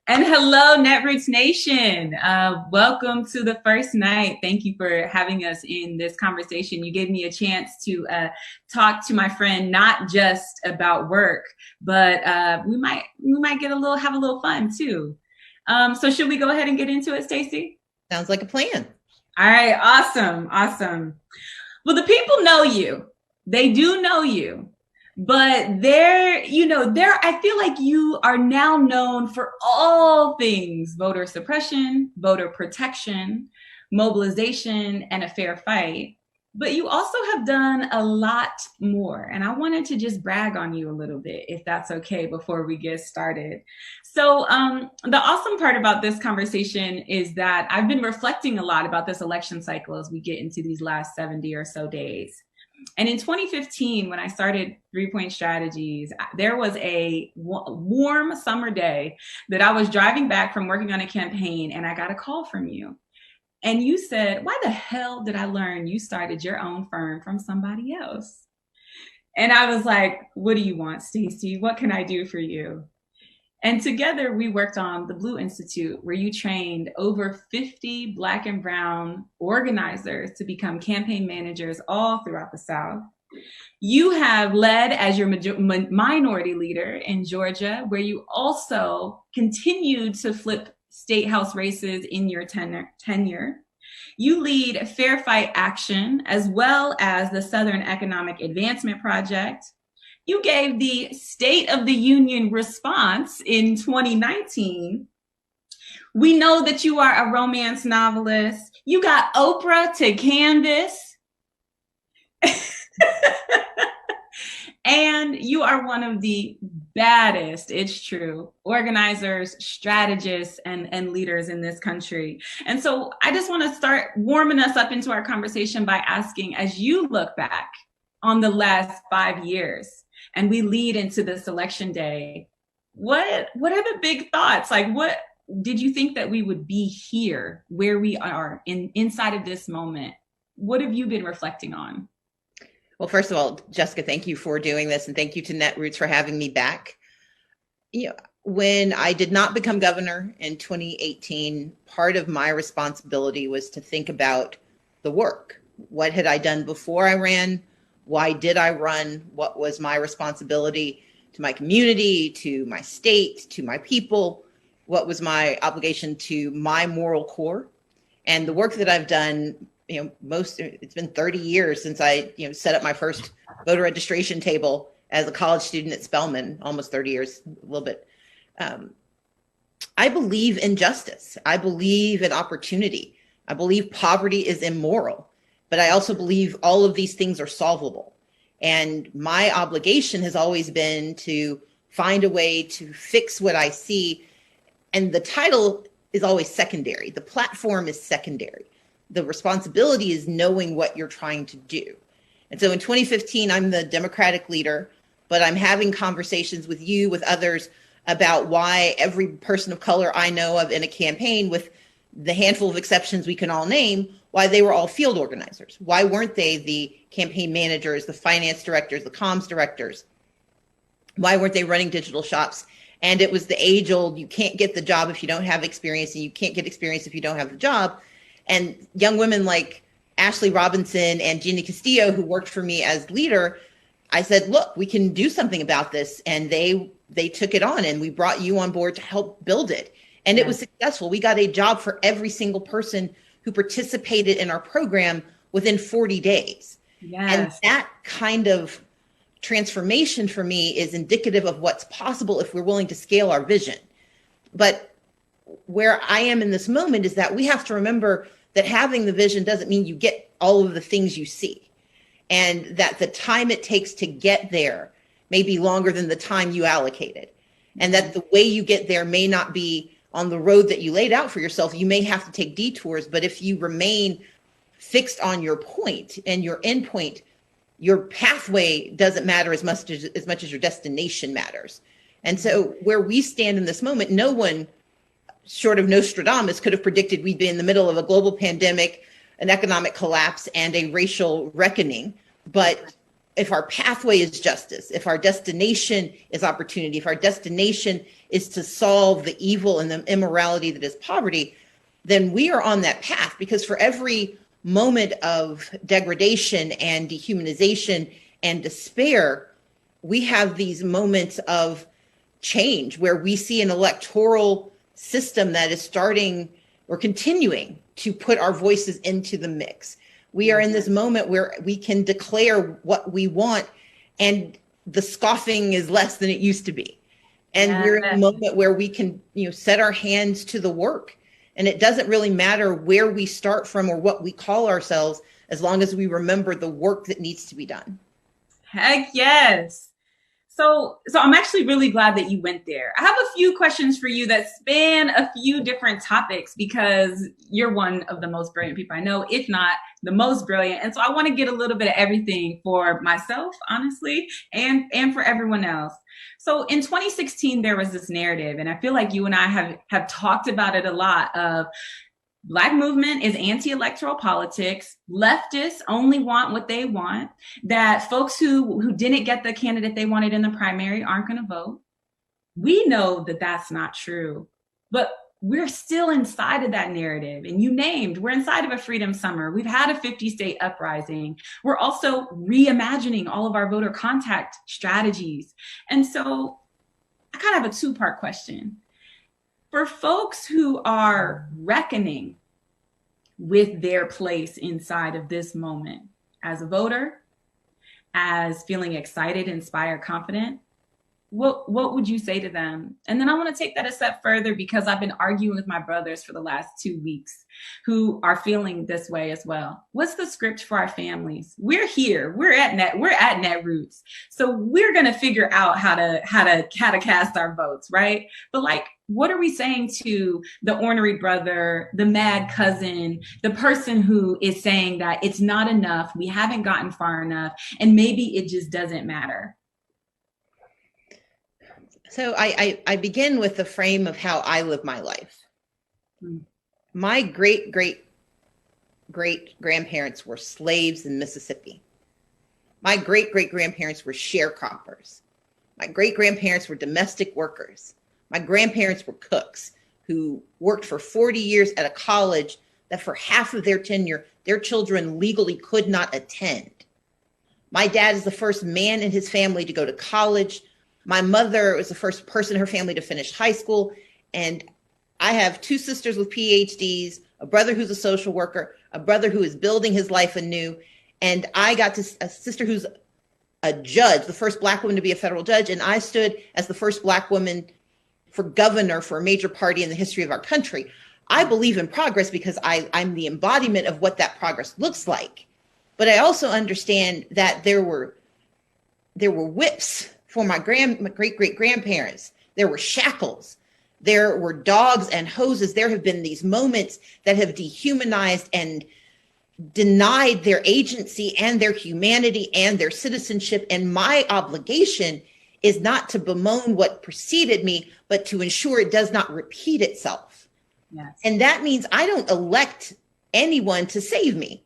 And hello, Netroots Nation. Welcome to the first night. Thank you for having us in this conversation. You gave me a chance to talk to my friend, not just about work, but we might have a little fun too. So should we go ahead and get into it, Stacey? Sounds like a plan. All right, awesome. Well, the people know you. They do know you. But I feel like you are now known for all things voter suppression, voter protection, mobilization, and a fair fight. But you also have done a lot more. And I wanted to just brag on you a little bit, if that's okay, before we get started. So, the awesome part about this conversation is that I've been reflecting a lot about this election cycle as we get into these last 70 or so days. And in 2015, when I started 3-Point Strategies, there was a warm summer day that I was driving back from working on a campaign, and I got a call from you. And you said, why the hell did I learn you started your own firm from somebody else? And I was like, what do you want, Stacey? What can I do for you? And together we worked on the Blue Institute, where you trained over 50 Black and Brown organizers to become campaign managers all throughout the South. You have led as your minority leader in Georgia, where you also continued to flip state house races in your tenure. You lead Fair Fight Action, as well as the Southern Economic Advancement Project. You gave the State of the Union response in 2019. We know that you are a romance novelist. You got Oprah to canvas. And you are one of the baddest, it's true, organizers, strategists, and leaders in this country. And so I just want to start warming us up into our conversation by asking, as you look back on the last 5 years, and we lead into this election day, what are the big thoughts? Like, what did you think that we would be here, where we are inside of this moment? What have you been reflecting on? Well, first of all, Jessica, thank you for doing this, and thank you to Netroots for having me back. When I did not become governor in 2018, part of my responsibility was to think about the work. What had I done before I ran? Why did I run? What was my responsibility to my community, to my state, to my people? What was my obligation to my moral core? And the work that I've done, it's been 30 years since I, set up my first voter registration table as a college student at Spelman, almost 30 years, a little bit. I believe in justice. I believe in opportunity. I believe poverty is immoral. But I also believe all of these things are solvable. And my obligation has always been to find a way to fix what I see. And the title is always secondary. The platform is secondary. The responsibility is knowing what you're trying to do. And so in 2015, I'm the Democratic leader, but I'm having conversations with you, with others, about why every person of color I know of in a campaign, with the handful of exceptions we can all name, why they were all field organizers. Why weren't they the campaign managers, the finance directors, the comms directors? Why weren't they running digital shops? And it was the age old, you can't get the job if you don't have experience, and you can't get experience if you don't have the job. And young women like Ashley Robinson and Jeannie Castillo, who worked for me as leader, I said, look, we can do something about this. And they took it on, and we brought you on board to help build it. And it was successful. We got a job for every single person who participated in our program within 40 days. Yes. And that kind of transformation for me is indicative of what's possible if we're willing to scale our vision. But where I am in this moment is that we have to remember that having the vision doesn't mean you get all of the things you see, and that the time it takes to get there may be longer than the time you allocated, and that the way you get there may not be on the road that you laid out for yourself. You may have to take detours, but if you remain fixed on your point and your end point, your pathway doesn't matter as much as your destination matters. And so where we stand in this moment, no one short of Nostradamus could have predicted we'd be in the middle of a global pandemic, an economic collapse, and a racial reckoning. But if our pathway is justice, if our destination is opportunity, if our destination is to solve the evil and the immorality that is poverty, then we are on that path. Because for every moment of degradation and dehumanization and despair, we have these moments of change where we see an electoral system that is starting or continuing to put our voices into the mix. We are in this moment where we can declare what we want, and the scoffing is less than it used to be. And we're in a moment where we can, set our hands to the work. And it doesn't really matter where we start from or what we call ourselves, as long as we remember the work that needs to be done. Heck yes. So I'm actually really glad that you went there. I have a few questions for you that span a few different topics, because you're one of the most brilliant people I know, if not the most brilliant. And so I want to get a little bit of everything for myself, honestly, and for everyone else. So in 2016, there was this narrative, and I feel like you and I have talked about it a lot, of Black movement is anti-electoral politics. Leftists only want what they want. That folks who didn't get the candidate they wanted in the primary aren't going to vote. We know that that's not true, but we're still inside of that narrative. And we're inside of a freedom summer. We've had a 50-state uprising. We're also reimagining all of our voter contact strategies. And so I kind of have a two-part question. For folks who are reckoning with their place inside of this moment as a voter, as feeling excited, inspired, confident, what would you say to them? And then I want to take that a step further, because I've been arguing with my brothers for the last 2 weeks who are feeling this way as well. What's the script for our families? We're here. We're at Netroots. So we're going to figure out how to cast our votes, right? But what are we saying to the ornery brother, the mad cousin, the person who is saying that it's not enough, we haven't gotten far enough, and maybe it just doesn't matter? So I begin with the frame of how I live my life. My great grandparents were slaves in Mississippi. My great grandparents were sharecroppers. My great grandparents were domestic workers. My grandparents were cooks who worked for 40 years at a college that for half of their tenure, their children legally could not attend. My dad is the first man in his family to go to college. My mother was the first person in her family to finish high school. And I have 2 sisters with PhDs, a brother who's a social worker, a brother who is building his life anew. And I got a sister who's a judge, the first Black woman to be a federal judge. And I stood as the first Black woman for governor for a major party in the history of our country. I believe in progress because I'm the embodiment of what that progress looks like. But I also understand that there were whips for my great grandparents. There were shackles. There were dogs and hoses. There have been these moments that have dehumanized and denied their agency and their humanity and their citizenship. And my obligation is not to bemoan what preceded me, but to ensure it does not repeat itself. Yes. And that means I don't elect anyone to save me.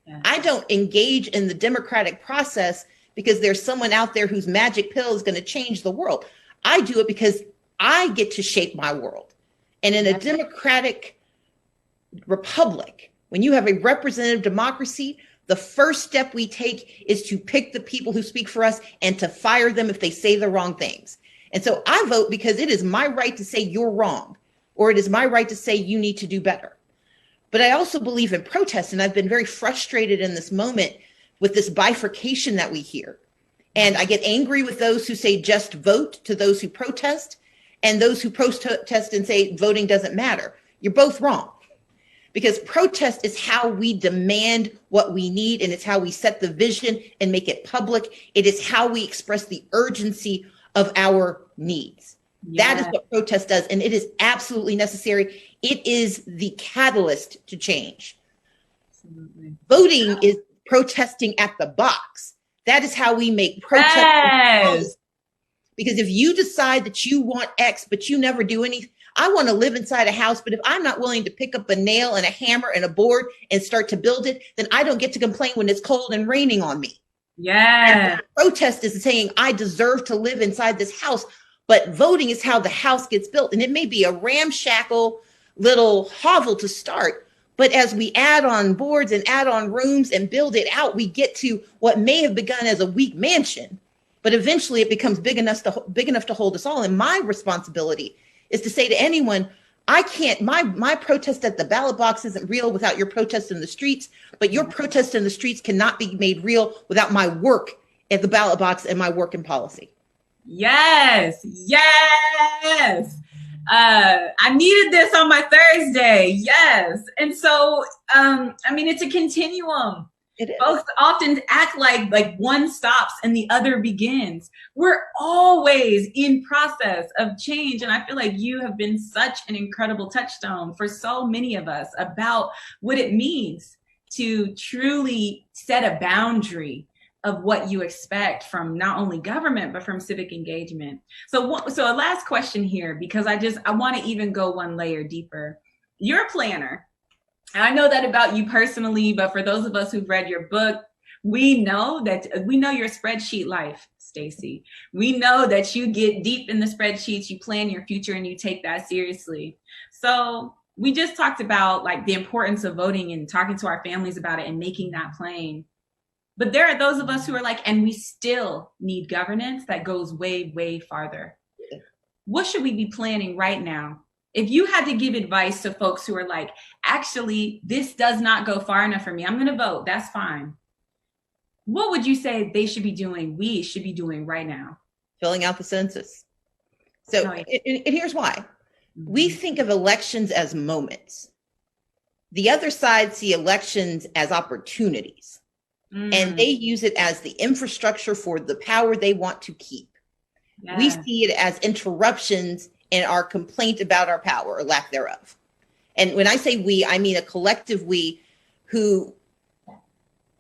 Yes. I don't engage in the democratic process because there's someone out there whose magic pill is going to change the world. I do it because I get to shape my world. And in a democratic republic, when you have a representative democracy, the first step we take is to pick the people who speak for us and to fire them if they say the wrong things. And so I vote because it is my right to say you're wrong, or it is my right to say you need to do better. But I also believe in protest, and I've been very frustrated in this moment with this bifurcation that we hear. And I get angry with those who say just vote to those who protest, and those who protest and say voting doesn't matter. You're both wrong. Because protest is how we demand what we need, and it's how we set the vision and make it public. It is how we express the urgency of our needs. Yeah. That is what protest does, and it is absolutely necessary. It is the catalyst to change. Absolutely. Voting is protesting at the box. That is how we make protest. Yes. Because if you decide that you want X, but you never do anything, I want to live inside a house, but if I'm not willing to pick up a nail and a hammer and a board and start to build it, then I don't get to complain when it's cold and raining on me. Yeah. Protest is saying, I deserve to live inside this house, but voting is how the house gets built. And it may be a ramshackle little hovel to start, but as we add on boards and add on rooms and build it out, we get to what may have begun as a weak mansion, but eventually it becomes big enough to hold us all. And my responsibility is to say to anyone, I can't, my protest at the ballot box isn't real without your protest in the streets, but your protest in the streets cannot be made real without my work at the ballot box and my work in policy. Yes. Yes. I needed this on my Thursday. Yes. And so, I mean, it's a continuum. It is. Both often act like one stops and the other begins. We're always in process of change. And I feel like you have been such an incredible touchstone for so many of us about what it means to truly set a boundary of what you expect from not only government, but from civic engagement. So a last question here, because I want to even go one layer deeper. You're a planner. And I know that about you personally, but for those of us who've read your book, we know your spreadsheet life, Stacey. We know that you get deep in the spreadsheets, you plan your future, and you take that seriously. So we just talked about like the importance of voting and talking to our families about it and making that plain. But there are those of us who are like, and we still need governance that goes way, way farther. What should we be planning right now? If you had to give advice to folks who are like, actually, this does not go far enough for me, I'm going to vote, that's fine. What would you say they should be doing, we should be doing right now? Filling out the census. So, and here's why. We think of elections as moments. The other side see elections as opportunities. And they use it as the infrastructure for the power they want to keep. Yeah. We see it as interruptions in our complaint about our power or lack thereof. And when I say we, I mean a collective we who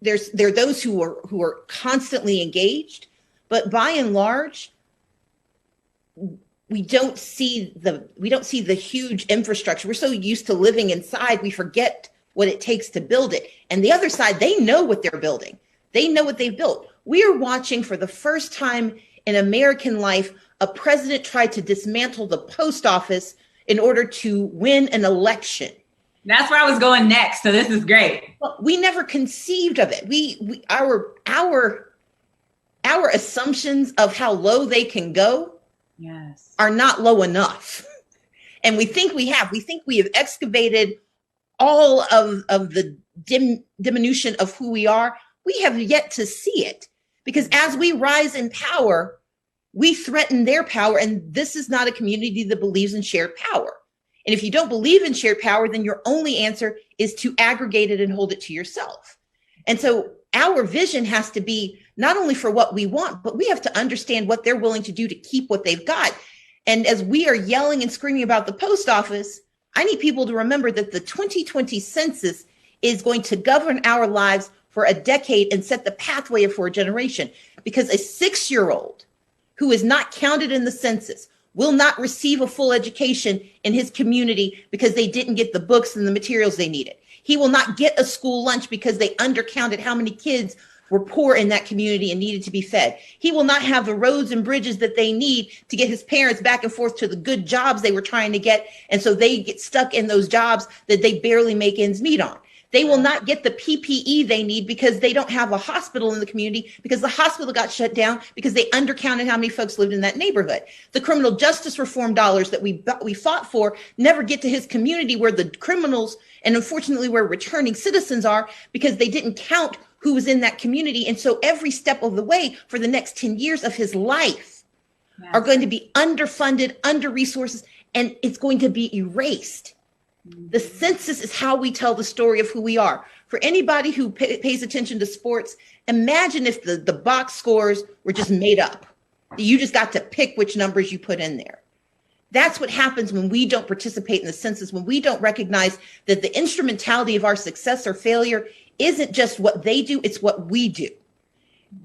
there are those who are constantly engaged, but by and large, we don't see the huge infrastructure. We're so used to living inside, we forget what it takes to build it. And the other side, they know what they're building. They know what they've built. We are watching for the first time in American life, a president tried to dismantle the post office in order to win an election. That's where I was going next. So this is great. Well, we never conceived of it. Our assumptions of how low they can go are not low enough. And we think we have excavated all of the diminution of who we are. We have yet to see it, because as we rise in power, we threaten their power. And this is not a community that believes in shared power. And if you don't believe in shared power, then your only answer is to aggregate it and hold it to yourself. And so our vision has to be not only for what we want, but we have to understand what they're willing to do to keep what they've got. And as we are yelling and screaming about the post office, I need people to remember that the 2020 census is going to govern our lives for a decade and set the pathway for a generation, because a 6-year-old who is not counted in the census will not receive a full education in his community because they didn't get the books and the materials they needed. He will not get a school lunch because they undercounted how many kids were poor in that community and needed to be fed. He will not have the roads and bridges that they need to get his parents back and forth to the good jobs they were trying to get. And so they get stuck in those jobs that they barely make ends meet on. They will not get the PPE they need because they don't have a hospital in the community, because the hospital got shut down because they undercounted how many folks lived in that neighborhood. The criminal justice reform dollars that we fought for never get to his community where the criminals and unfortunately where returning citizens are, because they didn't count who was in that community. And so every step of the way for the next 10 years of his life are going to be underfunded, under-resourced, and it's going to be erased. The census is how we tell the story of who we are. For anybody who pays attention to sports, imagine if the box scores were just made up. You just got to pick which numbers you put in there. That's what happens when we don't participate in the census, when we don't recognize that the instrumentality of our success or failure isn't just what they do, it's what we do.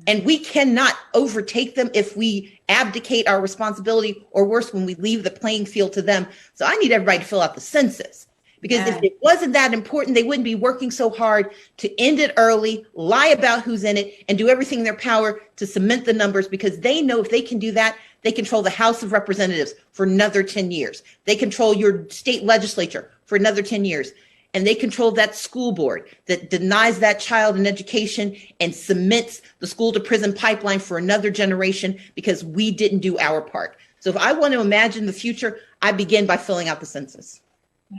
And we cannot overtake them if we abdicate our responsibility, or worse, when we leave the playing field to them. So I need everybody to fill out the census, Because if it wasn't that important, they wouldn't be working so hard to end it early, lie about who's in it, and do everything in their power to cement the numbers, because they know if they can do that, they control the House of Representatives for another 10 years. They control your state legislature for another 10 years. And they control that school board that denies that child an education and cements the school to prison pipeline for another generation because we didn't do our part. So if I want to imagine the future, I begin by filling out the census.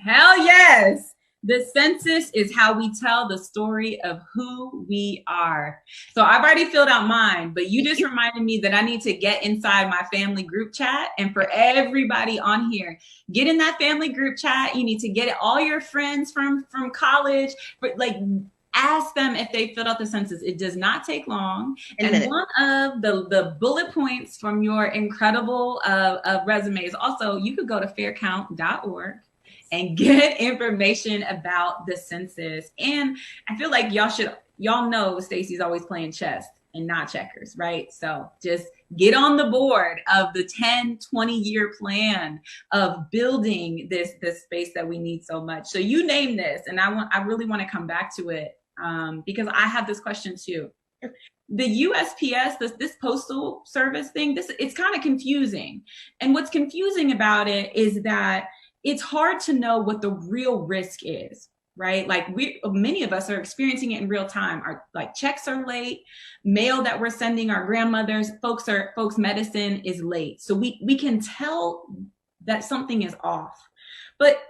Hell yes. The census is how we tell the story of who we are. So I've already filled out mine, but you just reminded me that I need to get inside my family group chat. And for everybody on here, get in that family group chat. You need to get all your friends from college, but like ask them if they filled out the census. It does not take long. And one of the bullet points from your incredible resumes, also, you could go to faircount.org and get information about the census. And I feel like y'all know Stacey's always playing chess and not checkers, right? So just get on the board of the 10, 20-year plan of building this space that we need so much. So you name this, and I really want to come back to it because I have this question too. The USPS, this postal service thing, it's kind of confusing. And what's confusing about it is that it's hard to know what the real risk is, right? Like many of us are experiencing it in real time. Our like checks are late, mail that we're sending our grandmothers, folks' medicine is late. So we can tell that something is off. But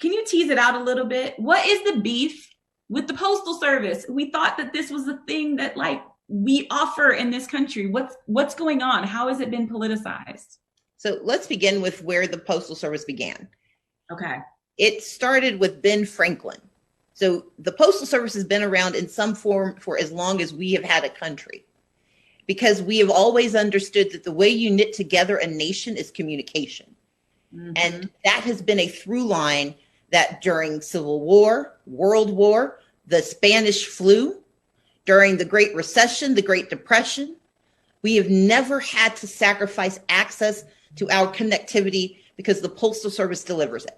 can you tease it out a little bit? What is the beef with the Postal Service? We thought that this was the thing that like we offer in this country. What's going on? How has it been politicized? So let's begin with where the Postal Service began. Okay. It started with Ben Franklin. So the Postal Service has been around in some form for as long as we have had a country, because we have always understood that the way you knit together a nation is communication. Mm-hmm. And that has been a through line that during Civil War, World War, the Spanish flu, during the Great Recession, the Great Depression, we have never had to sacrifice access to our connectivity because the Postal Service delivers it.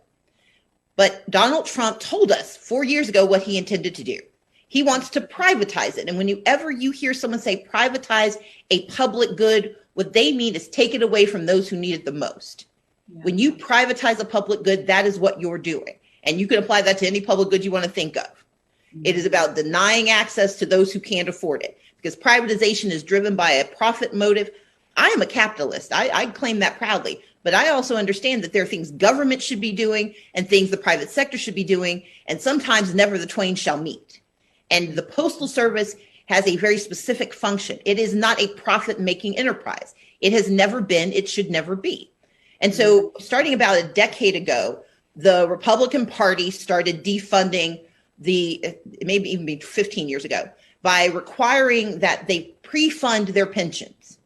But Donald Trump told us 4 years ago what he intended to do. He wants to privatize it. And whenever you hear someone say privatize a public good, what they mean is take it away from those who need it the most. Yeah. When you privatize a public good, that is what you're doing. And you can apply that to any public good you want to think of. Mm-hmm. It is about denying access to those who can't afford it, because privatization is driven by a profit motive. I am a capitalist. I claim that proudly. But I also understand that there are things government should be doing and things the private sector should be doing. And sometimes never the twain shall meet. And the Postal Service has a very specific function. It is not a profit-making enterprise. It has never been. It should never be. And so starting about a decade ago, the Republican Party started defunding maybe even 15 years ago, by requiring that they pre-fund their pensions.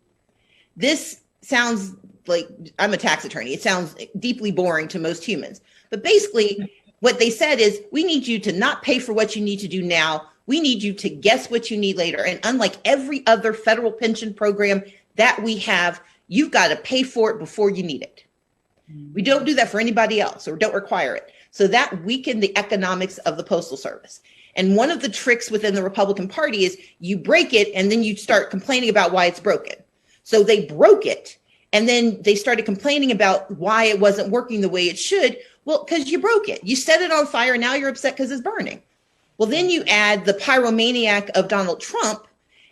This sounds like, I'm a tax attorney. It sounds deeply boring to most humans. But basically, what they said is, we need you to not pay for what you need to do now. We need you to guess what you need later. And unlike every other federal pension program that we have, you've got to pay for it before you need it. We don't do that for anybody else, or don't require it. So that weakened the economics of the Postal Service. And one of the tricks within the Republican Party is you break it and then you start complaining about why it's broken. So they broke it and then they started complaining about why it wasn't working the way it should. Well, because you broke it. You set it on fire. And now you're upset because it's burning. Well, then you add the pyromaniac of Donald Trump.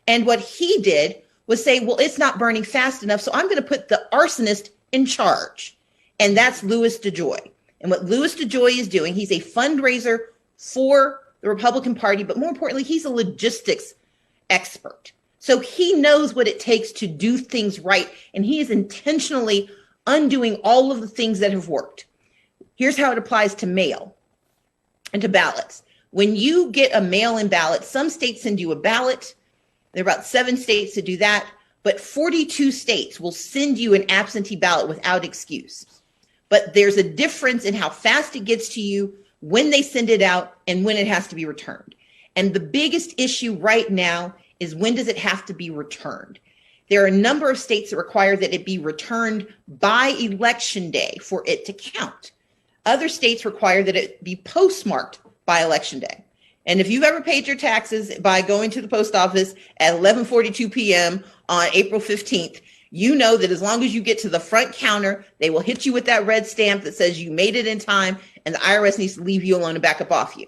And what he did was say, well, it's not burning fast enough, so I'm going to put the arsonist in charge. And that's Louis DeJoy. And what Louis DeJoy is doing, he's a fundraiser for the Republican Party, but more importantly, he's a logistics expert. So he knows what it takes to do things right. And he is intentionally undoing all of the things that have worked. Here's how it applies to mail and to ballots. When you get a mail-in ballot, some states send you a ballot. There are about 7 states that do that, but 42 states will send you an absentee ballot without excuse. But there's a difference in how fast it gets to you, when they send it out, and when it has to be returned. And the biggest issue right now is, when does it have to be returned? There are a number of states that require that it be returned by election day for it to count. Other states require that it be postmarked by Election Day. And if you've ever paid your taxes by going to the post office at 11:42 p.m. on April 15th, you know that as long as you get to the front counter, they will hit you with that red stamp that says you made it in time and the IRS needs to leave you alone and back up off you.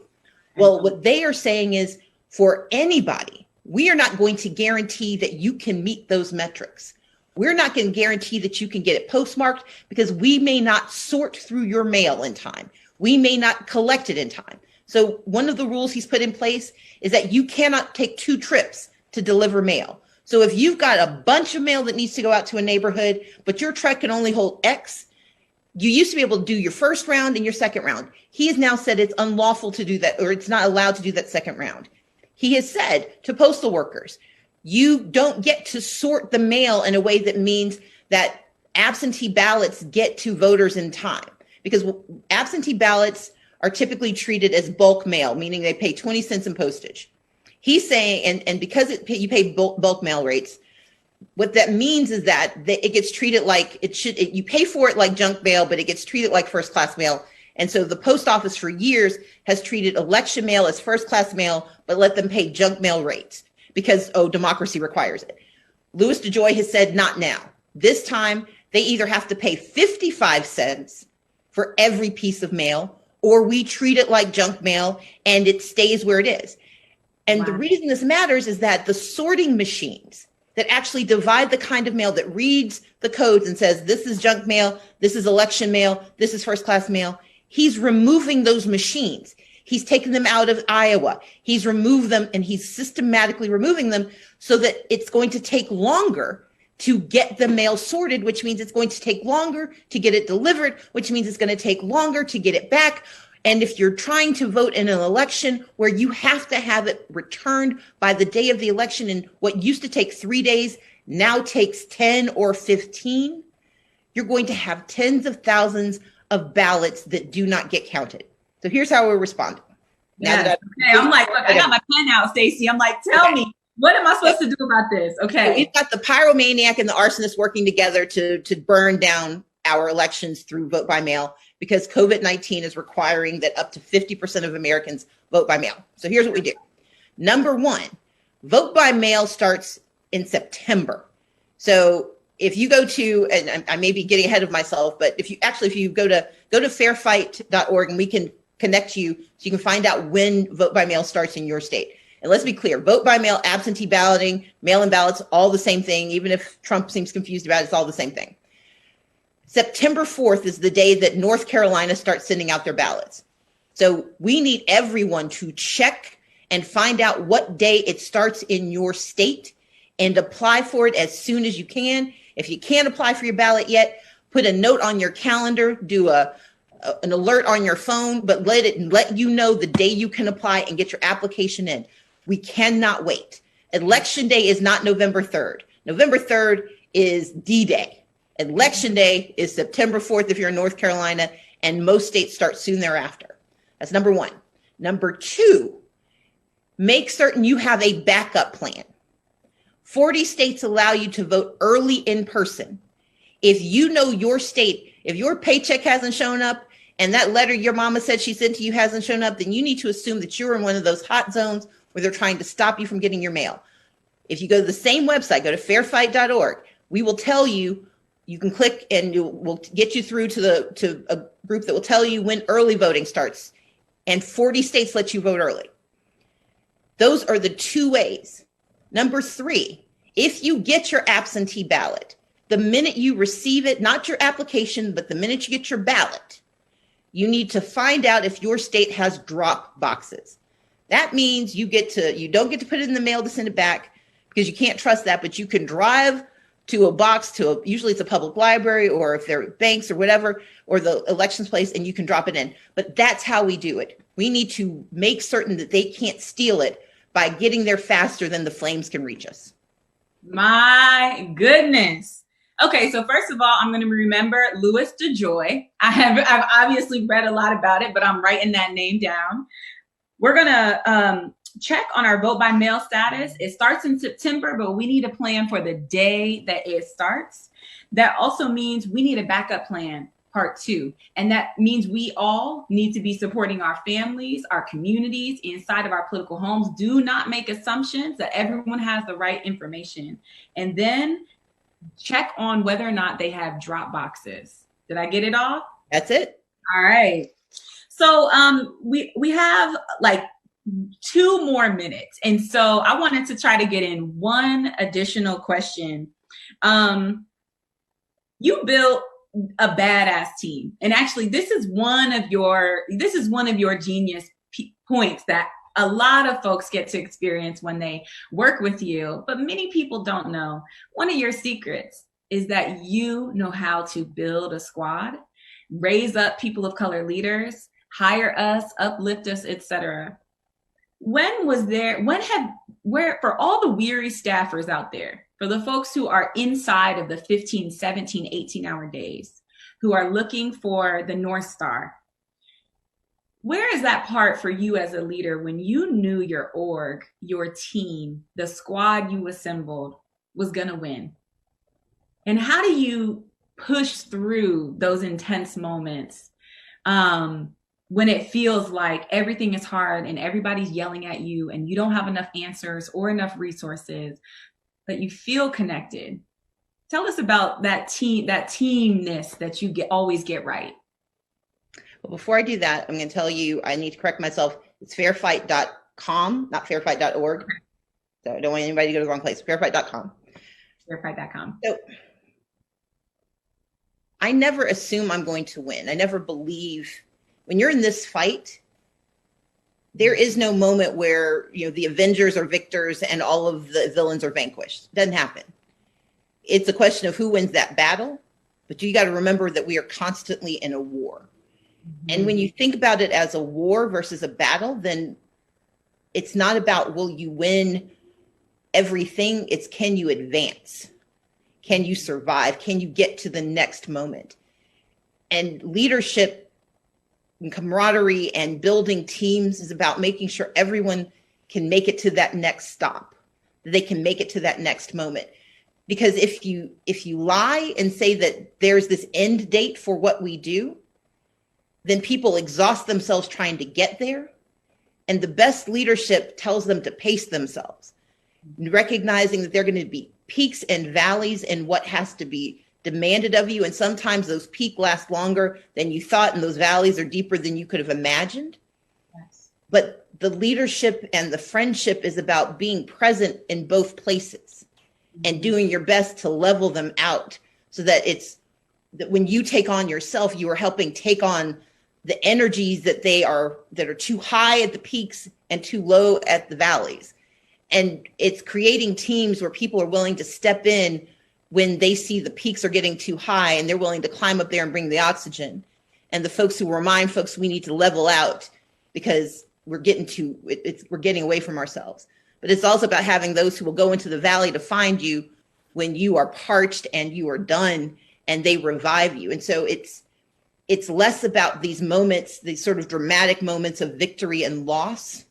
Well, what they are saying is for anybody, we are not going to guarantee that you can meet those metrics. We're not going to guarantee that you can get it postmarked because we may not sort through your mail in time. We may not collect it in time. So one of the rules he's put in place is that you cannot take 2 trips to deliver mail. So if you've got a bunch of mail that needs to go out to a neighborhood, but your truck can only hold X, you used to be able to do your first round and your second round. He has now said it's unlawful to do that, or it's not allowed to do that second round. He has said to postal workers, you don't get to sort the mail in a way that means that absentee ballots get to voters in time, because absentee ballots are typically treated as bulk mail, meaning they pay 20 cents in postage. He's saying, and because you pay bulk mail rates, what that means is that it gets treated like you pay for it like junk mail, but it gets treated like first class mail. And so the post office for years has treated election mail as first class mail, but let them pay junk mail rates because, democracy requires it. Louis DeJoy has said, not now. This time, they either have to pay 55 cents for every piece of mail, or we treat it like junk mail and it stays where it is. And wow. The reason this matters is that the sorting machines that actually divide the kind of mail that reads the codes and says, this is junk mail, this is election mail, this is first class mail, he's removing those machines. He's taken them out of Iowa. He's removed them and he's systematically removing them so that it's going to take longer to get the mail sorted, which means it's going to take longer to get it delivered, which means it's going to take longer to get it back. And if you're trying to vote in an election where you have to have it returned by the day of the election, and what used to take 3 days now takes 10 or 15, you're going to have tens of thousands of ballots that do not get counted. So here's how we're responding. Yes. Okay. I'm like, look, I got my pen out, Stacey. I'm like, tell me, what am I supposed to do about this? Okay. So we've got the pyromaniac and the arsonist working together to burn down our elections through vote by mail, because COVID-19 is requiring that up to 50% of Americans vote by mail. So here's what we do. Number one, vote by mail starts in September. So if you go to, and I may be getting ahead of myself, but if you go to fairfight.org and we can connect you so you can find out when vote by mail starts in your state. And let's be clear, vote by mail, absentee balloting, mail-in ballots, all the same thing. Even if Trump seems confused about it, it's all the same thing. September 4th is the day that North Carolina starts sending out their ballots. So we need everyone to check and find out what day it starts in your state and apply for it as soon as you can. If you can't apply for your ballot yet, put a note on your calendar, do an alert on your phone, but let you know the day you can apply and get your application in. We cannot wait. Election day is not November 3rd. November 3rd is D-Day. Election day is September 4th if you're in North Carolina, and most states start soon thereafter. That's number one. Number two, make certain you have a backup plan. 40 states allow you to vote early in person. If you know your state, if your paycheck hasn't shown up and that letter your mama said she sent to you hasn't shown up, then you need to assume that you're in one of those hot zones where they're trying to stop you from getting your mail. If you go to the same website, go to fairfight.org, we will tell you, you can click and we'll get you through to a group that will tell you when early voting starts. And 40 states let you vote early. Those are the two ways. Number three, if you get your absentee ballot, the minute you receive it, not your application, but the minute you get your ballot, you need to find out if your state has drop boxes. That means you don't get to put it in the mail to send it back because you can't trust that, but you can drive to a box, usually it's a public library, or if they're banks or whatever, or the elections place, and you can drop it in. But that's how we do it. We need to make certain that they can't steal it by getting there faster than the flames can reach us. My goodness. Okay, so first of all, I'm going to remember Louis DeJoy. I've obviously read a lot about it, but I'm writing that name down. We're going to check on our vote by mail status. It starts in September, but we need a plan for the day that it starts. That also means we need a backup plan. part two. And that means we all need to be supporting our families, our communities inside of our political homes. Do not make assumptions that everyone has the right information. And then check on whether or not they have drop boxes. Did I get it all? That's it. All right. So we have like 2 more minutes. And so I wanted to try to get in one additional question. You built a badass team. And actually, this is one of your genius points that a lot of folks get to experience when they work with you, but many people don't know. One of your secrets is that you know how to build a squad, raise up people of color leaders, hire us, uplift us, etc. For all the weary staffers out there, for the folks who are inside of the 15, 17, 18-hour days, who are looking for the North Star, where is that part for you as a leader when you knew your org, your team, the squad you assembled was going to win? And how do you push through those intense moments when it feels like everything is hard and everybody's yelling at you and you don't have enough answers or enough resources, but you feel connected? Tell us about that teamness that you always get right. Well, before I do that, I'm going to tell you, I need to correct myself. It's fairfight.com, not fairfight.org. So I don't want anybody to go to the wrong place. Fairfight.com. Fairfight.com. So I never assume I'm going to win. I never believe when you're in this fight, there is no moment where, the Avengers are victors and all of the villains are vanquished. It doesn't happen. It's a question of who wins that battle, but you got to remember that we are constantly in a war. Mm-hmm. And when you think about it as a war versus a battle, then it's not about will you win everything, it's can you advance? Can you survive? Can you get to the next moment? And leadership and camaraderie and building teams is about making sure everyone can make it to that next stop, that they can make it to that next moment. Because if you lie and say that there's this end date for what we do, then people exhaust themselves trying to get there. And the best leadership tells them to pace themselves, recognizing that there are going to be peaks and valleys in what has to be demanded of you. And sometimes those peaks last longer than you thought, and those valleys are deeper than you could have imagined. Yes. But the leadership and the friendship is about being present in both places and doing your best to level them out so that that when you take on yourself, you are helping take on the energies that are too high at the peaks and too low at the valleys. And it's creating teams where people are willing to step in when they see the peaks are getting too high, and they're willing to climb up there and bring the oxygen. And the folks who remind folks we need to level out because we're getting away from ourselves. But it's also about having those who will go into the valley to find you when you are parched and you are done, and they revive you. And so it's less about these moments, these sort of dramatic moments of victory and loss,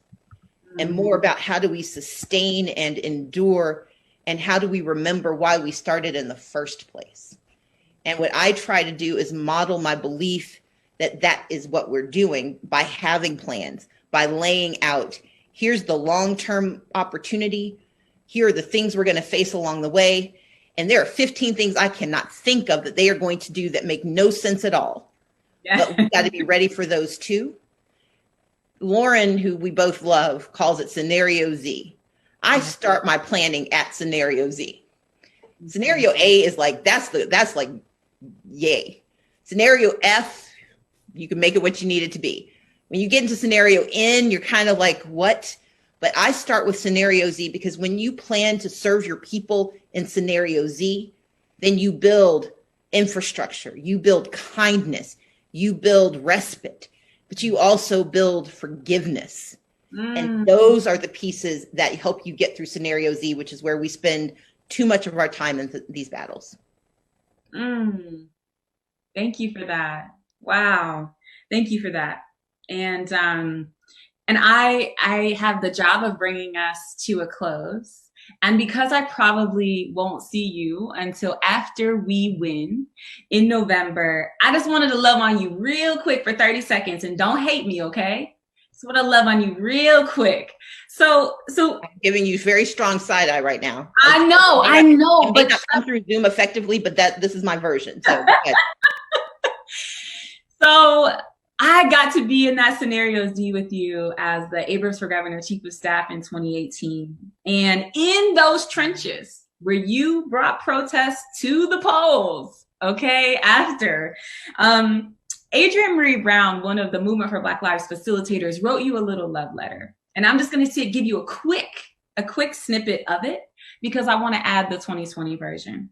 and more about how do we sustain and endure, and how do we remember why we started in the first place. And what I try to do is model my belief that that is what we're doing by having plans, by laying out, here's the long-term opportunity, here are the things we're going to face along the way, and there are 15 things I cannot think of that they are going to do that make no sense at all. Yeah. But we got to be ready for those too. Lauren, who we both love, calls it Scenario Z. I start my planning at Scenario Z. Scenario A is like, that's like, yay. Scenario F, you can make it what you need it to be. When you get into Scenario N, you're kind of like, what? But I start with Scenario Z because when you plan to serve your people in Scenario Z, then you build infrastructure, you build kindness, you build respite, but you also build forgiveness. And those are the pieces that help you get through Scenario Z, which is where we spend too much of our time in these battles. Thank you for that. Wow. Thank you for that. And I have the job of bringing us to a close. And because I probably won't see you until after we win in November, I just wanted to love on you real quick for 30 seconds, and don't hate me, okay? Just want to love on you real quick. So I'm giving you very strong side eye right now. I know, but not come through Zoom effectively, but this is my version. So, so I got to be in that scenario with you as the Abrams for Governor Chief of Staff in 2018. And in those trenches where you brought protests to the polls, okay, after, Adrienne Maree Brown, one of the Movement for Black Lives facilitators, wrote you a little love letter. And I'm just going to give you a quick snippet of it because I want to add the 2020 version.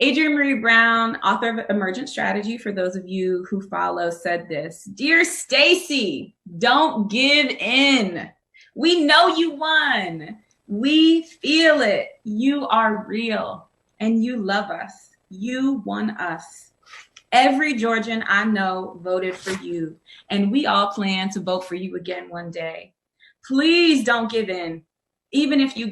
Adrienne Maree Brown, author of Emergent Strategy, for those of you who follow, said this: "Dear Stacey, don't give in. We know you won. We feel it. You are real and you love us. You won us. Every Georgian I know voted for you, and we all plan to vote for you again one day. Please don't give in. Even if you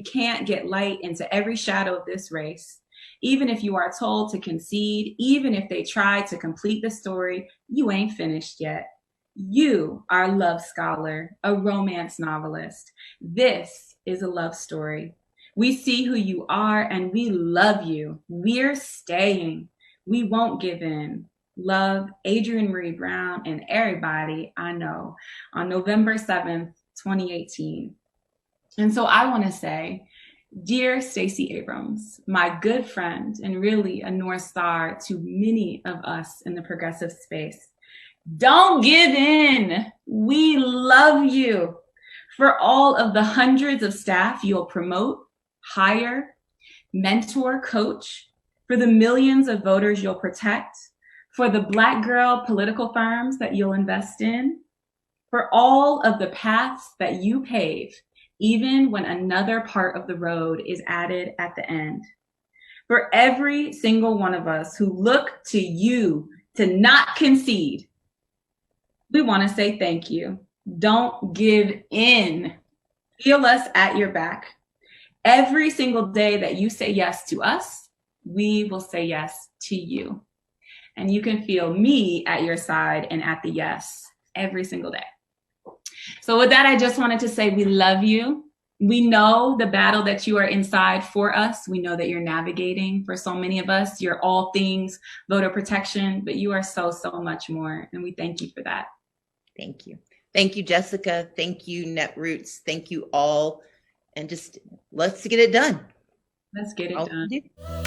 can't get light into every shadow of this race, even if you are told to concede, even if they try to complete the story, you ain't finished yet. You are a love scholar, a romance novelist. This is a love story. We see who you are and we love you. We're staying. We won't give in. Love, Adrienne Maree Brown and everybody I know, on November 7th, 2018. And so I want to say, dear Stacey Abrams, my good friend and really a North Star to many of us in the progressive space, don't give in. We love you. For all of the hundreds of staff you'll promote, hire, mentor, coach, for the millions of voters you'll protect, for the Black girl political firms that you'll invest in, for all of the paths that you pave, even when another part of the road is added at the end. For every single one of us who look to you to not concede, we want to say thank you. Don't give in. Feel us at your back. Every single day that you say yes to us, we will say yes to you. And you can feel me at your side and at the yes every single day. So with that, I just wanted to say we love you. We know the battle that you are inside for us. We know that you're navigating for so many of us. You're all things voter protection, but you are so, so much more. And we thank you for that. Thank you. Thank you, Jessica. Thank you, Netroots. Thank you all. And just let's get it done. Let's get it done.